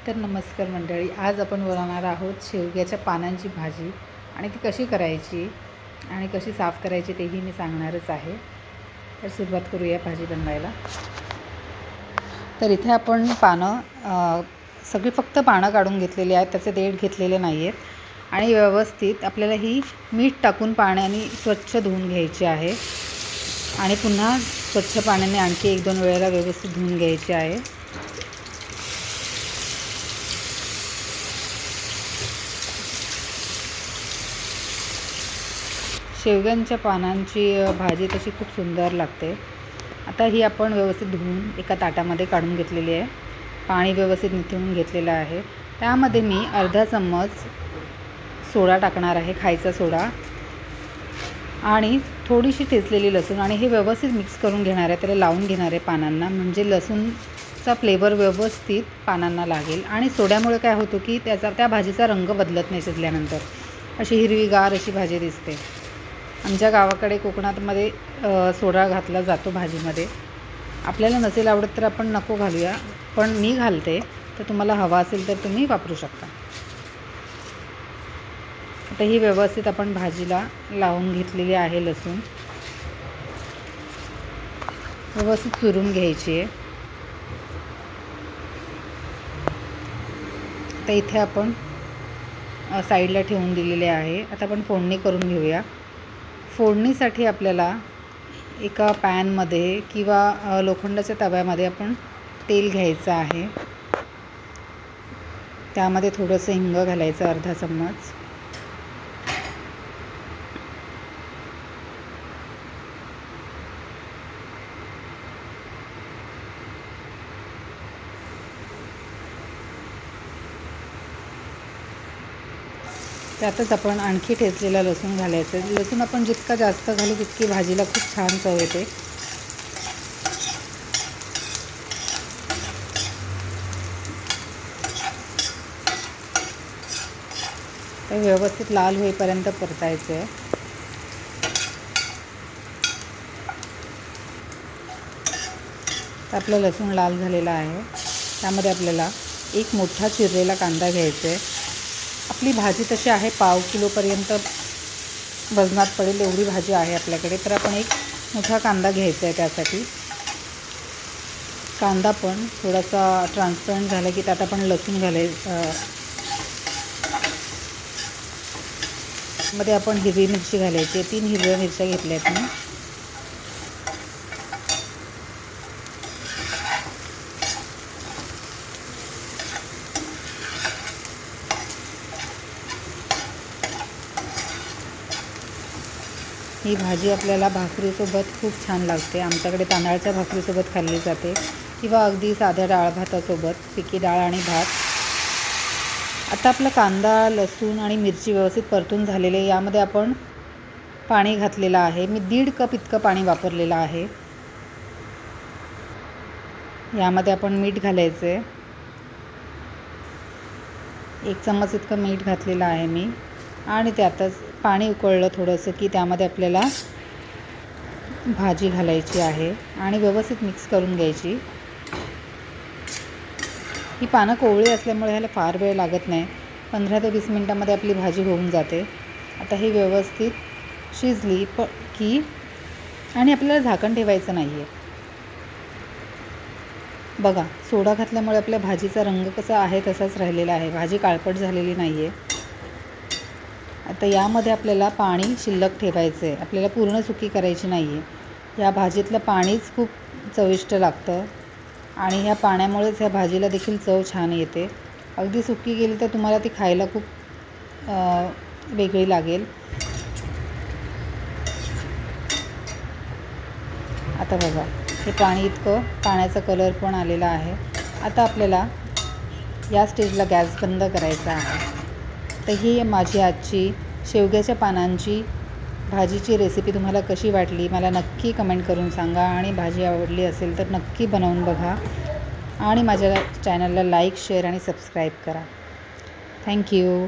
तर नमस्कार मंडळी, आज आपण बनवणार आहोत शेवग्याच्या पानांची भाजी आणि ती कशी करायची आणि कशी साफ करायची तेही मी सांगणारच आहे. तर सुरुवात करूया भाजी बनवायला. तर इथे आपण पानं सगळी फक्त पानं काढून घेतलेली आहेत, त्याचे देठ घेतलेले नाही आहेत आणि व्यवस्थित आपल्याला ही मीठ टाकून पाण्याने स्वच्छ धुवून घ्यायची आहे आणि पुन्हा स्वच्छ पाण्याने आणखी 1-2 वेळेला व्यवस्थित धुवून घ्यायची आहे. शेवग्यांच्या पानांची भाजी तशी खूप सुंदर लागते. आता ही आपण व्यवस्थित धुवून एका ताटामध्ये काढून घेतलेली आहे. पाणी व्यवस्थित निथळून घेतलेलं आहे. त्यामध्ये मी अर्धा चम्मच सोडा टाकणार आहे, खायचा सोडा, आणि थोडीशी ठेचलेली लसूण, आणि हे व्यवस्थित मिक्स करून घेणार आहे. त्याला लावून घेणार आहे पानांना, म्हणजे लसूणचा फ्लेवर व्यवस्थित पानांना लागेल. आणि सोड्यामुळे काय होतं की त्या भाजीचा रंग बदलत नाही, शिजल्यानंतर अशी हिरवीगार अशी भाजी दिसते. आमच्या गावाकडे कोकणातमध्ये सोडा घातला जातो भाजीमध्ये. आपल्याला नसेल आवडत तर आपण नको घालूया, पण मी घालते, तर तुम्हाला हवा असेल तर तुम्ही वापरू शकता. आता ही व्यवस्थित आपण भाजीला लावून घेतलेली आहे. लसूण व्यवस्थित चुरून घ्यायची आहे. आता इथे आपण साईडला ठेवून दिलेले आहे. आता आपण फोडणी करून घेऊया. फोडणीसाठी आपल्याला एका पॅनमध्ये किंवा लोखंडाच्या तव्यामध्ये आपण तेल घ्यायचं आहे. त्यामध्ये थोडंसं हिंग घालायचं, अर्धा चम्मच. त्यातच आपण आणखी ठेचलेला लसूण घालायचं. लसूण आपण जितका जास्त घालू तितकी भाजीला खूप छान चव येते. तर व्यवस्थित लाल होईपर्यंत परतायचं आहे. तर आपलं लसूण लाल झालेला आहे. त्यामध्ये आपल्याला एक मोठा चिरलेला कांदा घ्यायचा आहे. आपली भाजी तशी आहे 1/2 किलोपर्यंत वजनात पडेल एवढी भाजी आहे आपल्याकडे. तर आपण एक मोठा कांदा घ्यायचा आहे. त्यासाठी कांदा पण थोडासा ट्रान्सपरंट झाला की त्यात आपण लसूण घालायचं. मध्ये आपण हिरवी मिरची घालायची. 3 हिरव्या मिरच्या घेतल्या आहेत मी. ही भाजी आपल्याला भाकरीसोबत खूप छान लागते. आमच्याकडे तांदळाच्या भाकरीसोबत खाल्ली जाते किंवा अगदी साध्या डाळ भातासोबत, फिकी डाळ आणि भात. आता आपला कांदा, लसूण आणि मिरची व्यवस्थित परतून झालेले. यामध्ये आपण पाणी घातलेलं आहे. मी 1.5 कप इतकं पाणी वापरलेलं आहे. यामध्ये आपण मीठ घालायचं आहे. 1 चम्मच इतकं मीठ घातलेलं आहे मी. आणि त्यातच पाणी उकळलं थोडंसं की त्यामध्ये आपल्याला भाजी घालायची आहे आणि व्यवस्थित मिक्स करून घ्यायची. ही पानं कोवळी असल्यामुळे ह्याला फार वेळ लागत नाही. 15 ते 20 मिनटामध्ये आपली भाजी होऊन जाते. आता ही व्यवस्थित शिजली की, आणि आपल्याला झाकण ठेवायचं नाही आहे. बघा, सोडा घातल्यामुळे आपल्या भाजीचा रंग कसा आहे तसाच राहिलेला आहे. भाजी काळपट झालेली नाही आहे. आता यामध्ये आपल्याला पाणी शिल्लक ठेवायचं आहे. आपल्याला पूर्ण सुकी करायची नाही आहे. या भाजीतलं पाणीच खूप चविष्ट लागतं आणि ह्या पाण्यामुळेच ह्या भाजीला देखील चव छान येते. अगदी सुकी गेली तर तुम्हाला ती खायला खूप वेगळी लागेल. आता बघा, हे पाणी इतकं, पाण्याचा कलर पण आलेला आहे. आता आपल्याला या स्टेजला गॅस बंद करायचा आहे. तर ही माझी आजची शेवग्याच्या पानांची भाजीची रेसिपी तुम्हाला कशी वाटली मला नक्की कमेंट करून सांगा. आणि भाजी आवडली असेल तर नक्की बनवून बघा आणि माझ्या चॅनलला लाईक, शेअर आणि सबस्क्राईब करा. थँक्यू.